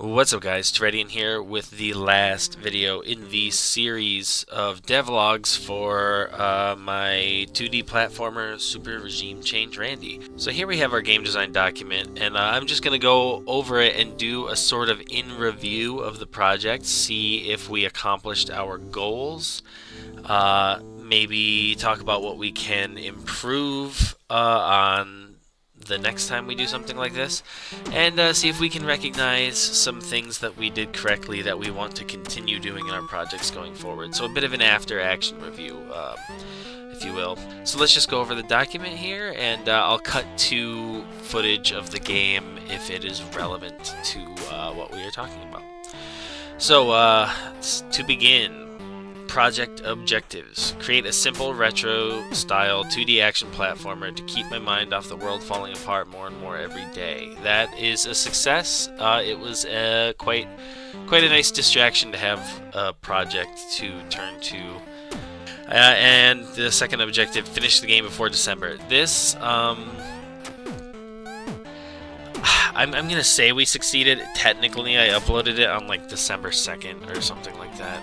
What's up guys, Teredian here with the last video in the series of devlogs for my 2D platformer Super Regime Change Randy. So here we have our game design document, and I'm just going to go over it and do a sort of in review of the project, see if we accomplished our goals, maybe talk about what we can improve on the next time we do something like this, and see if we can recognize some things that we did correctly that we want to continue doing in our projects going forward. So a bit of an after-action review, if you will. So let's just go over the document here, and I'll cut to footage of the game if it is relevant to what we are talking about. So to begin, project objectives. Create a simple retro-style 2D action platformer to keep my mind off the world falling apart more and more every day. That is a success. It was quite a nice distraction to have a project to turn to. And the second objective, finish the game before December. This, I'm gonna say we succeeded. Technically, I uploaded it on like December 2nd or something like that.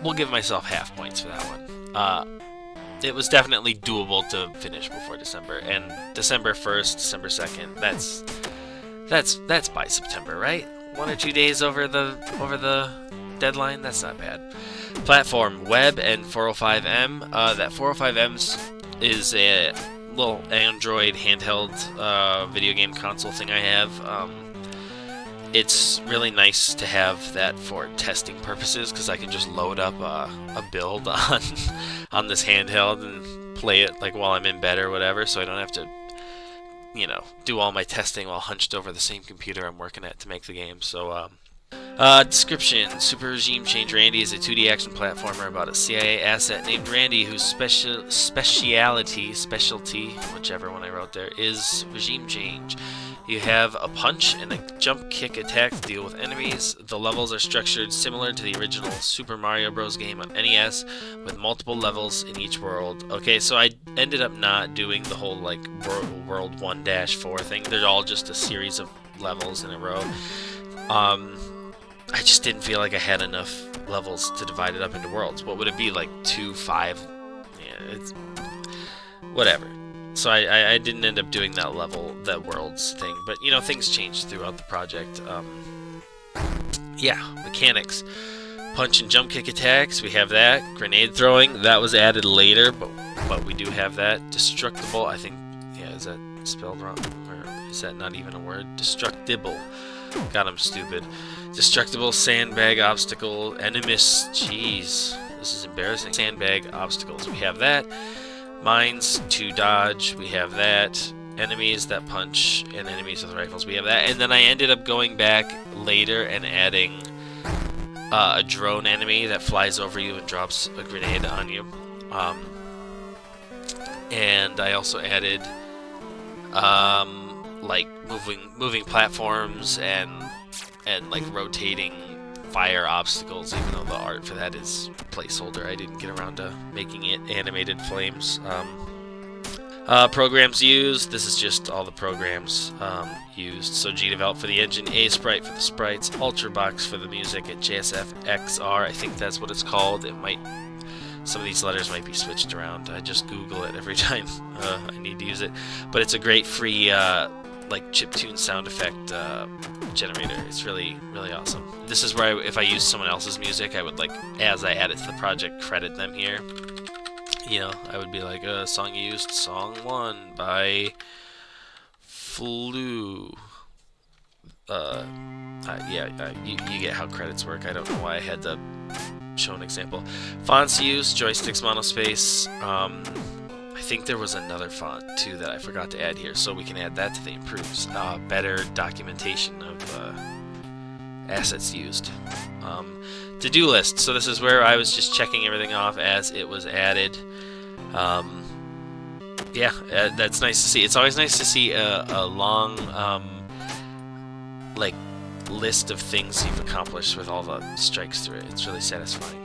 We'll give myself half points for that one. It was definitely doable to finish before December, and December 1st, December 2nd. That's by September, right? 1 or 2 days over the deadline. That's not bad. Platform, web, and 405M. That 405M is a little Android handheld video game console thing I have. It's really nice to have that for testing purposes because I can just load up a build on this handheld and play it like while I'm in bed or whatever, so I don't have to, do all my testing while hunched over the same computer I'm working at to make the game. So, description: Super Regime Change Randy is a 2D action platformer about a CIA asset named Randy whose specialty, whichever one I wrote there, is regime change. You have a punch and a jump kick attack to deal with enemies. The levels are structured similar to the original Super Mario Bros. Game on NES, with multiple levels in each world. Okay, so I ended up not doing the whole like World 1-4 thing. They're all just a series of levels in a row. I just didn't feel like I had enough levels to divide it up into worlds. What would it be, like 2, 5? Yeah, it's whatever. So I didn't end up doing that worlds thing, but things changed throughout the project. Yeah, mechanics. Punch and jump kick attacks, we have that. Grenade throwing, that was added later, but we do have that. Destructible, I think, yeah, is that spelled wrong? Or is that not even a word? Destructible. God, I'm stupid. Destructible sandbag obstacle, enemies, jeez, this is embarrassing. Sandbag obstacles, we have that. Mines to dodge, we have that. Enemies that punch and enemies with rifles, we have that. And then I ended up going back later and adding a drone enemy that flies over you and drops a grenade on you. And I also added like moving platforms and like rotating fire obstacles, even though the art for that is placeholder. I didn't get around to making it animated flames. Programs used, this is just all the programs used. So GDevelop for the engine, A-Sprite for the sprites, Ultrabox for the music, and JSF XR, I think that's what it's called. Some of these letters might be switched around. I just Google it every time I need to use it. But it's a great free like chiptune sound effect generator. It's really, really awesome. This is where if I use someone else's music, I would, like, as I add it to the project, credit them here. I would be like, song used, song 1 by Flu. You get how credits work. I don't know why I had to show an example. Fonts used, joysticks, monospace. I think there was another font too that I forgot to add here, so we can add that to the improves. Better documentation of assets used. To-do list. So this is where I was just checking everything off as it was added. Yeah, that's nice to see. It's always nice to see a long like list of things you've accomplished with all the strikes through it. It's really satisfying.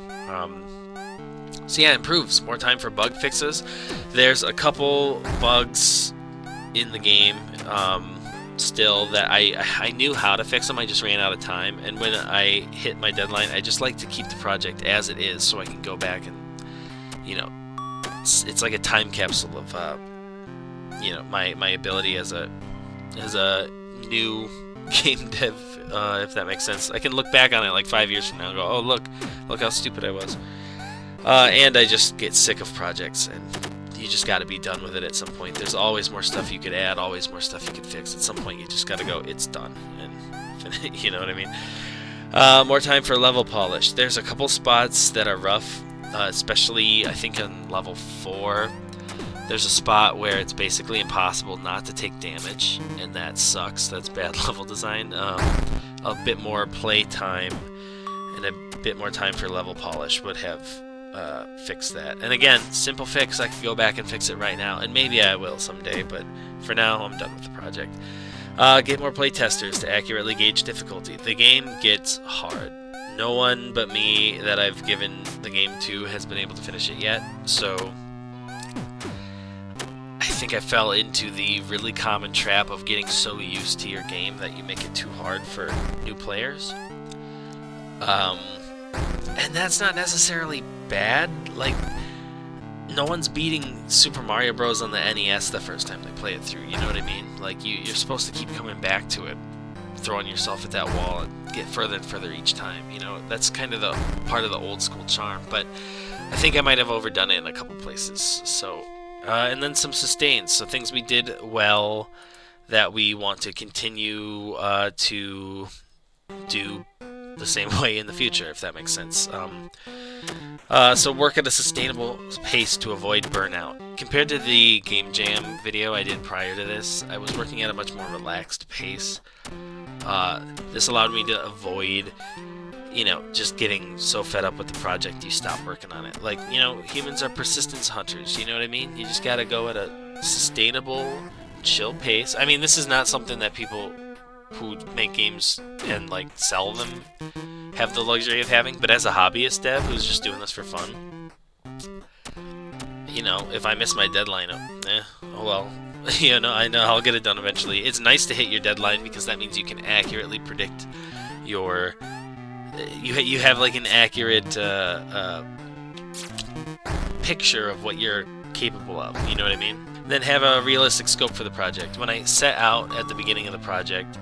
So yeah, improves. More time for bug fixes. There's a couple bugs in the game. still that I knew how to fix them. I just ran out of time, and when I hit my deadline, I just like to keep the project as it is so I can go back and, you know, it's like a time capsule of you know, my ability as a new game dev, if that makes sense. I can look back on it like 5 years from now and go, oh, look how stupid I was. And I just get sick of projects, and you just got to be done with it at some point. There's always more stuff you could add, always more stuff you could fix. At some point, you just got to go, it's done, and you know what I mean. More time for level polish. There's a couple spots that are rough, especially I think on level 4. There's a spot where it's basically impossible not to take damage, and that sucks. That's bad level design. A bit more play time and a bit more time for level polish would have fixed that. And again, simple fix. I could go back and fix it right now, and maybe I will someday, but for now, I'm done with the project. Get more playtesters to accurately gauge difficulty. The game gets hard. No one but me that I've given the game to has been able to finish it yet, so I think I fell into the really common trap of getting so used to your game that you make it too hard for new players. And that's not necessarily bad. Like, no one's beating Super Mario Bros. On the NES the first time they play it through, you know what I mean? Like, you're supposed to keep coming back to it, throwing yourself at that wall and get further and further each time, you know? That's kind of the part of the old school charm, but I think I might have overdone it in a couple places, so... and then some sustains, so things we did well that we want to continue to do the same way in the future, if that makes sense. So work at a sustainable pace to avoid burnout. Compared to the Game Jam video I did prior to this, I was working at a much more relaxed pace. This allowed me to avoid, you know, just getting so fed up with the project you stop working on it. Like, you know, humans are persistence hunters, you know what I mean? You just gotta go at a sustainable, chill pace. I mean, this is not something that people who make games and, like, sell them have the luxury of having, but as a hobbyist dev who's just doing this for fun, you know, if I miss my deadline, oh well. You know, I know I'll get it done eventually. It's nice to hit your deadline because that means you can accurately predict your... You have like an accurate picture of what you're capable of, you know what I mean? Then have a realistic scope for the project. When I set out at the beginning of the project,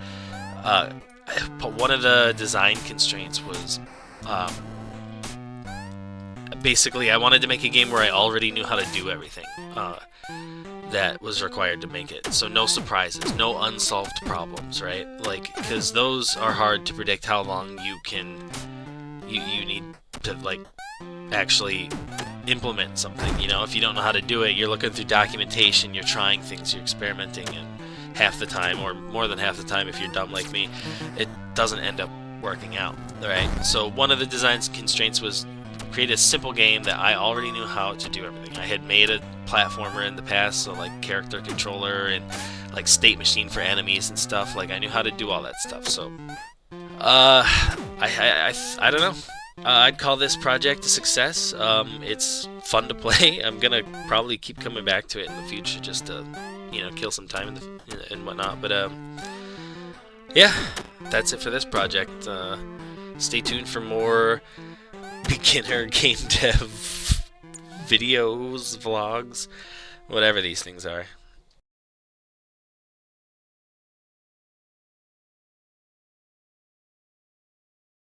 one of the design constraints was basically I wanted to make a game where I already knew how to do everything that was required to make it. So no surprises, no unsolved problems, right? Like, because those are hard to predict how long you need to, like, actually implement something. You know, if you don't know how to do it, you're looking through documentation, you're trying things, you're experimenting, and half the time, or more than half the time if you're dumb like me, it doesn't end up working out, right? So one of the design constraints was create a simple game that I already knew how to do everything. I had made a platformer in the past, so like character controller and like state machine for enemies and stuff. Like, I knew how to do all that stuff. So I don't know. I'd call this project a success. It's fun to play. I'm gonna probably keep coming back to it in the future just to, you know, kill some time and whatnot. But yeah, that's it for this project. Stay tuned for more beginner game dev videos, vlogs, whatever these things are.